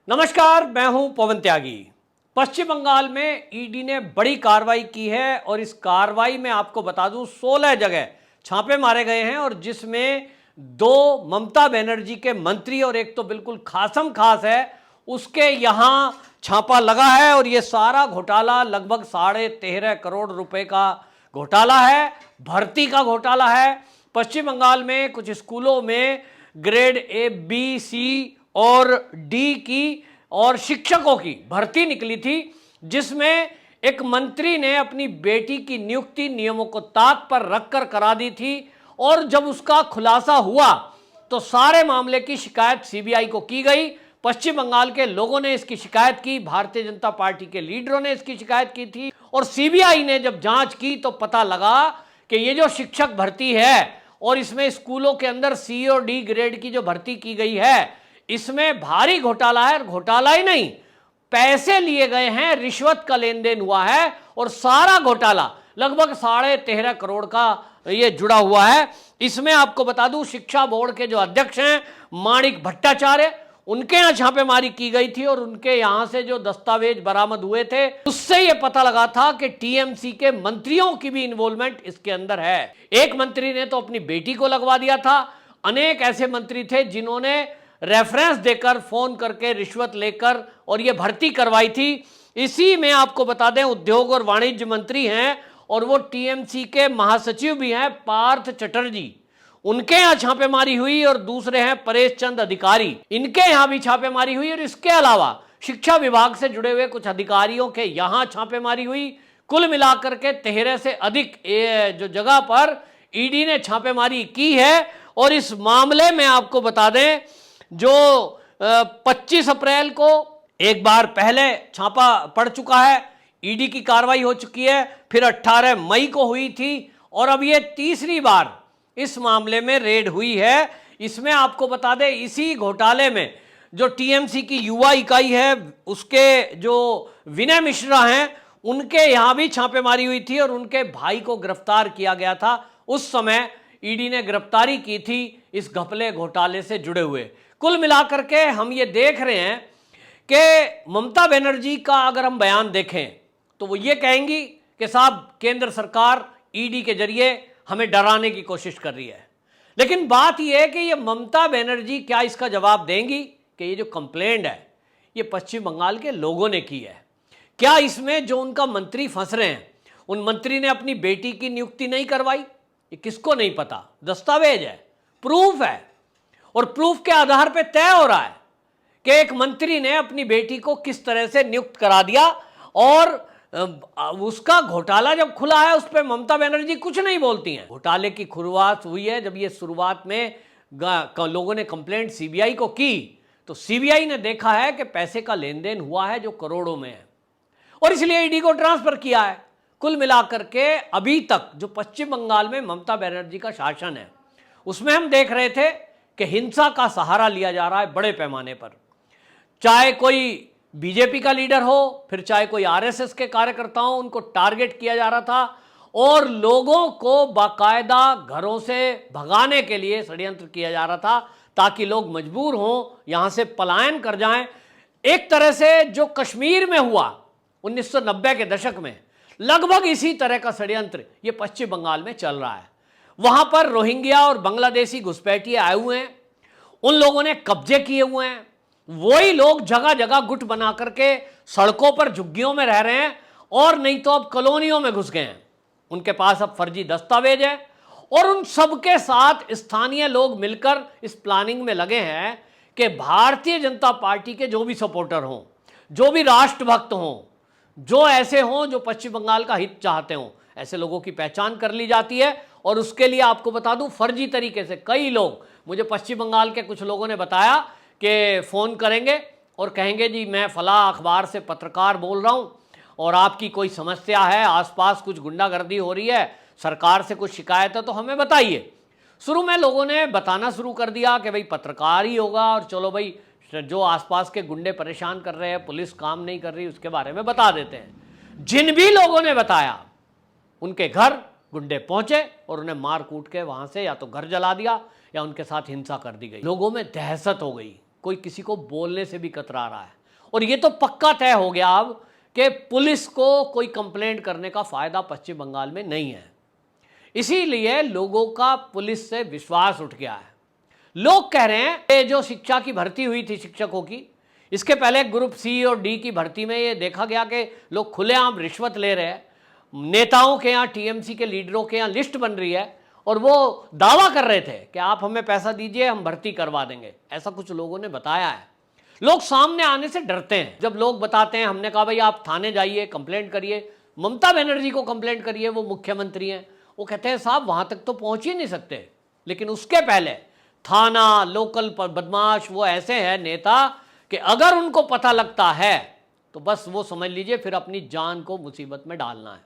नमस्कार, मैं हूं पवन त्यागी। पश्चिम बंगाल में ईडी ने बड़ी कार्रवाई की है और इस कार्रवाई में आपको बता दूं 16 जगह छापे मारे गए हैं और जिसमें 2 ममता बनर्जी के मंत्री और एक तो बिल्कुल खासम खास है उसके यहां छापा लगा है और यह सारा घोटाला लगभग 13.5 करोड़ रुपए का घोटाला है, भर्ती का घोटाला है। पश्चिम बंगाल में कुछ स्कूलों में ग्रेड ए, बी, सी और डी की और शिक्षकों की भर्ती निकली थी, जिसमें एक मंत्री ने अपनी बेटी की नियुक्ति नियमों को ताक पर रखकर करा दी थी और जब उसका खुलासा हुआ तो सारे मामले की शिकायत सीबीआई को की गई। पश्चिम बंगाल के लोगों ने इसकी शिकायत की, भारतीय जनता पार्टी के लीडरों ने इसकी शिकायत की थी और सीबीआई ने जब जांच की तो पता लगा कि ये जो शिक्षक भर्ती है और इसमें स्कूलों के अंदर सी और डी ग्रेड की जो भर्ती की गई है इसमें भारी घोटाला है। घोटाला ही नहीं, पैसे लिए गए हैं, रिश्वत का लेन देन हुआ है और सारा घोटाला लगभग 13.5 करोड़ का ये जुड़ा हुआ है। इसमें आपको बता दूं शिक्षा बोर्ड के जो अध्यक्ष हैं माणिक भट्टाचार्य, उनके यहां छापेमारी की गई थी और उनके यहां से जो दस्तावेज बरामद हुए थे उससे यह पता लगा था कि टीएमसी के मंत्रियों की भी इन्वॉल्वमेंट इसके अंदर है। एक मंत्री ने तो अपनी बेटी को लगवा दिया था, अनेक ऐसे मंत्री थे जिन्होंने रेफरेंस देकर, फोन करके, रिश्वत लेकर और यह भर्ती करवाई थी। इसी में आपको बता दें उद्योग और वाणिज्य मंत्री हैं और वो टीएमसी के महासचिव भी हैं पार्थ चटर्जी, उनके यहां छापेमारी हुई और दूसरे हैं परेश चंद अधिकारी, इनके यहां भी छापेमारी हुई और इसके अलावा शिक्षा विभाग से जुड़े हुए कुछ अधिकारियों के यहां छापेमारी हुई। कुल मिलाकर के 13 से अधिक जो जगह पर ईडी ने छापेमारी की है और इस मामले में आपको बता दें जो 25 अप्रैल को एक बार पहले छापा पड़ चुका है, ईडी की कार्रवाई हो चुकी है, फिर 18 मई को हुई थी और अब ये तीसरी बार इस मामले में रेड हुई है। इसमें आपको बता दें इसी घोटाले में जो टीएमसी की युवा इकाई है उसके जो विनय मिश्रा हैं उनके यहां भी छापेमारी हुई थी और उनके भाई को गिरफ्तार किया गया था। उस समय ईडी ने गिरफ्तारी की थी इस घपले घोटाले से जुड़े हुए। कुल मिलाकर के हम ये देख रहे हैं कि ममता बनर्जी का अगर हम बयान देखें तो वो ये कहेंगी कि साहब केंद्र सरकार ईडी के जरिए हमें डराने की कोशिश कर रही है, लेकिन बात यह है कि ये ममता बनर्जी क्या इसका जवाब देंगी कि ये जो कंप्लेंट है ये पश्चिम बंगाल के लोगों ने की है? क्या इसमें जो उनका मंत्री फंस रहे हैं उन मंत्री ने अपनी बेटी की नियुक्ति नहीं करवाई? ये किसको नहीं पता, दस्तावेज है, प्रूफ है और प्रूफ के आधार पर तय हो रहा है कि एक मंत्री ने अपनी बेटी को किस तरह से नियुक्त करा दिया और उसका घोटाला जब खुला है उस पर ममता बनर्जी कुछ नहीं बोलती हैं। घोटाले की शुरुआत हुई है जब ये शुरुआत में लोगों ने कंप्लेंट सीबीआई को की तो सीबीआई ने देखा है कि पैसे का लेन देन हुआ है जो करोड़ों में है और इसलिए ईडी को ट्रांसफर किया है। कुल मिलाकर के अभी तक जो पश्चिम बंगाल में ममता बनर्जी का शासन है उसमें हम देख रहे थे कि हिंसा का सहारा लिया जा रहा है बड़े पैमाने पर, चाहे कोई बीजेपी का लीडर हो फिर चाहे कोई आरएसएस के कार्यकर्ता हो, उनको टारगेट किया जा रहा था और लोगों को बाकायदा घरों से भगाने के लिए षड्यंत्र किया जा रहा था ताकि लोग मजबूर हों, यहां से पलायन कर जाएं। एक तरह से जो कश्मीर में हुआ 1990 के दशक में, लगभग इसी तरह का षड्यंत्र ये पश्चिम बंगाल में चल रहा है। वहां पर रोहिंग्या और बांग्लादेशी घुसपैठिए आए हुए हैं, उन लोगों ने कब्जे किए हुए हैं, वही लोग जगह जगह गुट बना करके सड़कों पर झुग्गियों में रह रहे हैं और नहीं तो अब कॉलोनियों में घुस गए हैं। उनके पास अब फर्जी दस्तावेज है और उन सबके साथ स्थानीय लोग मिलकर इस प्लानिंग में लगे हैं कि भारतीय जनता पार्टी के जो भी सपोर्टर हों, जो भी राष्ट्रभक्त हों, जो ऐसे हों जो पश्चिम बंगाल का हित चाहते हों, ऐसे लोगों की पहचान कर ली जाती है और उसके लिए आपको बता दूं फर्जी तरीके से कई लोग, मुझे पश्चिम बंगाल के कुछ लोगों ने बताया कि फ़ोन करेंगे और कहेंगे जी मैं फला अखबार से पत्रकार बोल रहा हूं और आपकी कोई समस्या है, आसपास कुछ गुंडागर्दी हो रही है, सरकार से कुछ शिकायत है तो हमें बताइए। शुरू में लोगों ने बताना शुरू कर दिया कि भाई पत्रकार ही होगा और चलो भाई जो आसपास के गुंडे परेशान कर रहे हैं, पुलिस काम नहीं कर रही, उसके बारे में बता देते हैं। जिन भी लोगों ने बताया उनके घर गुंडे पहुंचे और उन्हें मार कूट के वहां से या तो घर जला दिया या उनके साथ हिंसा कर दी गई। लोगों में दहशत हो गई, कोई किसी को बोलने से भी कतरा रहा है। और ये तो पक्का तय हो गया अब कि पुलिस को कोई कंप्लेंट करने का फायदा पश्चिम बंगाल में नहीं है। इसीलिए लोगों का पुलिस से विश्वास उठ गया है। लोग कह रहे हैं ये जो शिक्षा की भर्ती हुई थी शिक्षकों की, इसके पहले ग्रुप सी और डी की भर्ती में ये देखा गया कि लोग खुलेआम रिश्वत ले रहे हैं। नेताओं के यहाँ, टीएमसी के लीडरों के यहाँ लिस्ट बन रही है और वो दावा कर रहे थे कि आप हमें पैसा दीजिए, हम भर्ती करवा देंगे। ऐसा कुछ लोगों ने बताया है। लोग सामने आने से डरते हैं। जब लोग बताते हैं, हमने कहा भाई आप थाने जाइए, कंप्लेंट करिए, ममता बनर्जी को कंप्लेंट करिए, वो मुख्यमंत्री हैं। वो कहते हैं साहब वहां तक तो पहुंच ही नहीं सकते। लेकिन उसके पहले थाना, लोकल पर बदमाश वो ऐसे हैं नेता कि अगर उनको पता लगता है तो बस वो समझ लीजिए फिर अपनी जान को मुसीबत में डालना है।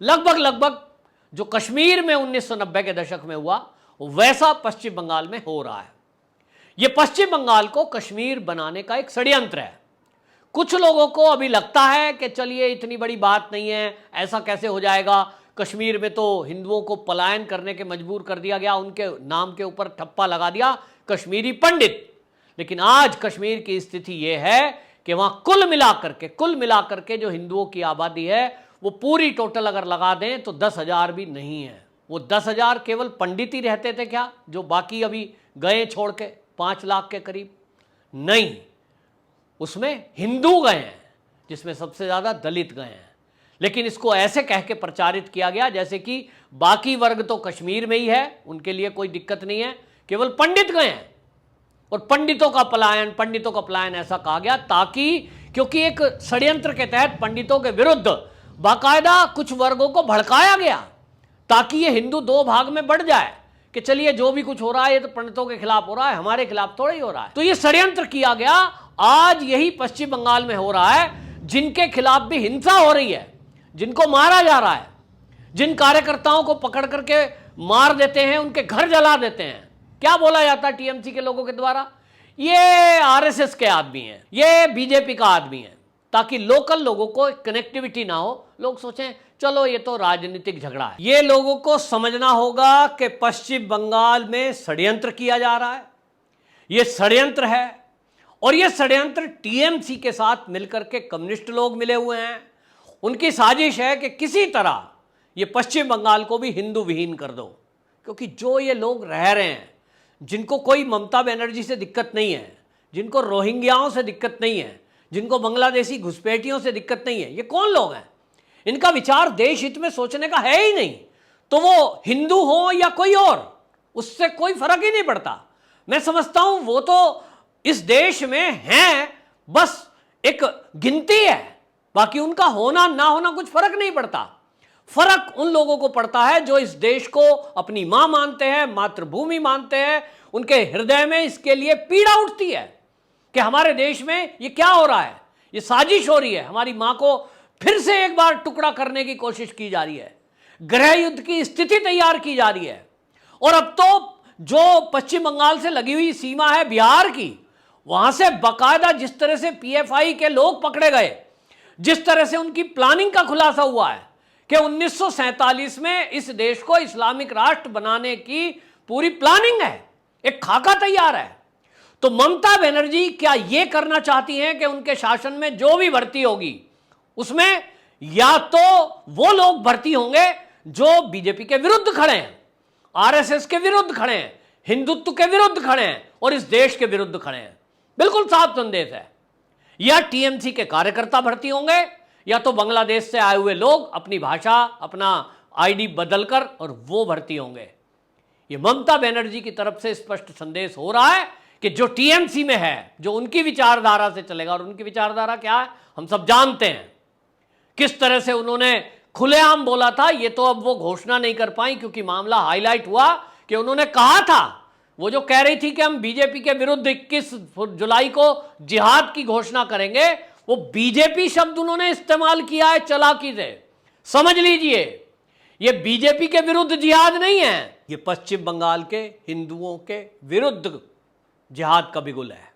लगभग जो कश्मीर में 1990 के दशक में हुआ वैसा पश्चिम बंगाल में हो रहा है। यह पश्चिम बंगाल को कश्मीर बनाने का एक षड्यंत्र है। कुछ लोगों को अभी लगता है कि चलिए इतनी बड़ी बात नहीं है, ऐसा कैसे हो जाएगा, कश्मीर में तो हिंदुओं को पलायन करने के मजबूर कर दिया गया, उनके नाम के ऊपर ठप्पा लगा दिया कश्मीरी पंडित। लेकिन आज कश्मीर की स्थिति यह है कि वहां कुल मिलाकर के जो हिंदुओं की आबादी है वो पूरी टोटल अगर लगा दें तो 10,000 भी नहीं है। वो 10,000 केवल पंडित ही रहते थे क्या, जो बाकी अभी गए छोड़ के 5 लाख के करीब? नहीं, उसमें हिंदू गए हैं, जिसमें सबसे ज्यादा दलित गए हैं। लेकिन इसको ऐसे कह के प्रचारित किया गया जैसे कि बाकी वर्ग तो कश्मीर में ही है, उनके लिए कोई दिक्कत नहीं है, केवल पंडित गए हैं। और पंडितों का पलायन ऐसा कहा गया ताकि, क्योंकि एक षड्यंत्र के तहत पंडितों के विरुद्ध बाकायदा कुछ वर्गों को भड़काया गया ताकि ये हिंदू दो भाग में बढ़ जाए कि चलिए जो भी कुछ हो रहा है ये तो पंडितों के खिलाफ हो रहा है, हमारे खिलाफ थोड़ा ही हो रहा है। तो ये षड्यंत्र किया गया। आज यही पश्चिम बंगाल में हो रहा है, जिनके खिलाफ भी हिंसा हो रही है, जिनको मारा जा रहा है, जिन कार्यकर्ताओं को पकड़ करके मार देते हैं, उनके घर जला देते हैं। क्या बोला जाता है टीएमसी के लोगों के द्वारा? ये आरएसएस के आदमी हैं, ये बीजेपी का आदमी है, ताकि लोकल लोगों को कनेक्टिविटी ना हो। लोग सोचें चलो ये तो राजनीतिक झगड़ा है। ये लोगों को समझना होगा कि पश्चिम बंगाल में षड्यंत्र किया जा रहा है। ये षड्यंत्र है और ये षड्यंत्र टीएमसी के साथ मिलकर के कम्युनिस्ट लोग मिले हुए हैं। उनकी साजिश है कि किसी तरह ये पश्चिम बंगाल को भी हिंदू विहीन कर दो, क्योंकि जो ये लोग रह रहे हैं, जिनको कोई ममता बनर्जी से दिक्कत नहीं है, जिनको रोहिंग्याओं से दिक्कत नहीं है, जिनको बांग्लादेशी घुसपैठियों से दिक्कत नहीं है, ये कौन लोग हैं? इनका विचार देश हित में सोचने का है ही नहीं। तो वो हिंदू हो या कोई और, उससे कोई फर्क ही नहीं पड़ता। मैं समझता हूं वो तो इस देश में हैं, बस एक गिनती है, बाकी उनका होना ना होना कुछ फर्क नहीं पड़ता। फर्क उन लोगों को पड़ता है जो इस देश को अपनी मां मानते हैं, मातृभूमि मानते हैं। उनके हृदय में इसके लिए पीड़ा उठती है कि हमारे देश में ये क्या हो रहा है, ये साजिश हो रही है, हमारी मां को फिर से एक बार टुकड़ा करने की कोशिश की जा रही है, गृह युद्ध की स्थिति तैयार की जा रही है। और अब तो जो पश्चिम बंगाल से लगी हुई सीमा है बिहार की, वहां से बाकायदा जिस तरह से पीएफआई के लोग पकड़े गए, जिस तरह से उनकी प्लानिंग का खुलासा हुआ है कि 1947 में इस देश को इस्लामिक राष्ट्र बनाने की पूरी प्लानिंग है, एक खाका तैयार है। तो ममता बनर्जी क्या यह करना चाहती हैं कि उनके शासन में जो भी भर्ती होगी उसमें या तो वो लोग भर्ती होंगे जो बीजेपी के विरुद्ध खड़े हैं, आरएसएस के विरुद्ध खड़े हैं, हिंदुत्व के विरुद्ध खड़े हैं और इस देश के विरुद्ध खड़े हैं। बिल्कुल साफ संदेश है। या टीएमसी के कार्यकर्ता भर्ती होंगे या तो बांग्लादेश से आए हुए लोग अपनी भाषा, अपना आईडी बदलकर और वो भर्ती होंगे। ये ममता बनर्जी की तरफ से स्पष्ट संदेश हो रहा है कि जो टीएमसी में है, जो उनकी विचारधारा से चलेगा, और उनकी विचारधारा क्या है हम सब जानते हैं। किस तरह से उन्होंने खुलेआम बोला था, ये तो अब वो घोषणा नहीं कर पाई क्योंकि मामला हाईलाइट हुआ कि उन्होंने कहा था, वो जो कह रही थी कि हम बीजेपी के विरुद्ध 21 जुलाई को जिहाद की घोषणा करेंगे, वो बीजेपी शब्द उन्होंने इस्तेमाल किया है चालाकी से। समझ लीजिए ये बीजेपी के विरुद्ध जिहाद नहीं है, ये पश्चिम बंगाल के हिंदुओं के विरुद्ध जिहाद का बिगुल है।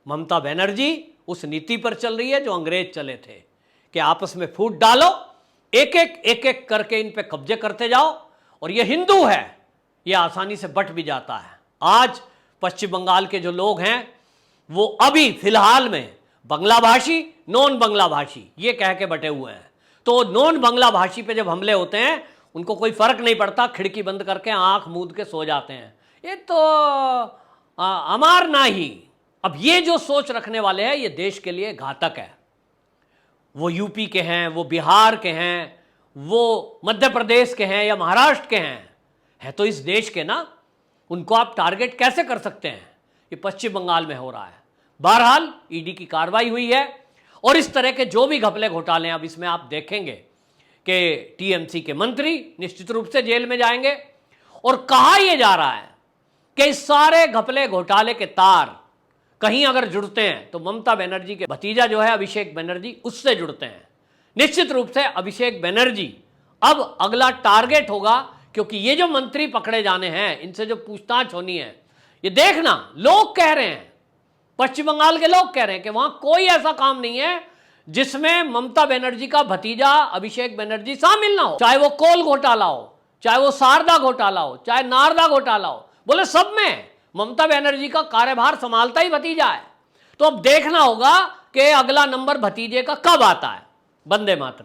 ममता बनर्जी उस नीति पर चल रही है जो अंग्रेज चले थे कि आपस में फूट डालो, एक एक करके इन पे कब्जे करते जाओ, और ये हिंदू है, ये आसानी से बट भी जाता है। आज पश्चिम बंगाल के जो लोग हैं वो अभी फिलहाल में बंगला भाषी, नॉन बंगला भाषी ये कह के बटे हुए हैं। तो नॉन बंगला भाषी पे जब हमले होते हैं उनको कोई फर्क नहीं पड़ता, खिड़की बंद करके आंख मूंद के सो जाते हैं। ये तो अमार ना ही। अब ये जो सोच रखने वाले हैं ये देश के लिए घातक है। वो यूपी के हैं, वो बिहार के हैं, वो मध्य प्रदेश के हैं या महाराष्ट्र के हैं, है तो इस देश के ना। उनको आप टारगेट कैसे कर सकते हैं? ये पश्चिम बंगाल में हो रहा है। बहरहाल ईडी की कार्रवाई हुई है और इस तरह के जो भी घपले घोटाले हैं अब इसमें आप देखेंगे कि टीएमसी के मंत्री निश्चित रूप से जेल में जाएंगे। और कहा यह जा रहा है कि इस सारे घपले घोटाले के तार कहीं अगर जुड़ते हैं तो ममता बनर्जी के भतीजा जो है अभिषेक बनर्जी उससे जुड़ते हैं। निश्चित रूप से अभिषेक बनर्जी अब अगला टारगेट होगा, क्योंकि ये जो मंत्री पकड़े जाने हैं इनसे जो पूछताछ होनी है, ये देखना लोग कह रहे हैं, पश्चिम बंगाल के लोग कह रहे हैं कि वहां कोई ऐसा काम नहीं है जिसमें ममता बनर्जी का भतीजा अभिषेक बनर्जी शामिल ना हो। चाहे वो कोल घोटाला हो, चाहे वो शारदा घोटाला हो, चाहे नारदा घोटाला हो, बोले सब में ममता बनर्जी का कार्यभार संभालता ही भतीजा है। तो अब देखना होगा कि अगला नंबर भतीजे का कब आता है। वंदे मातरम।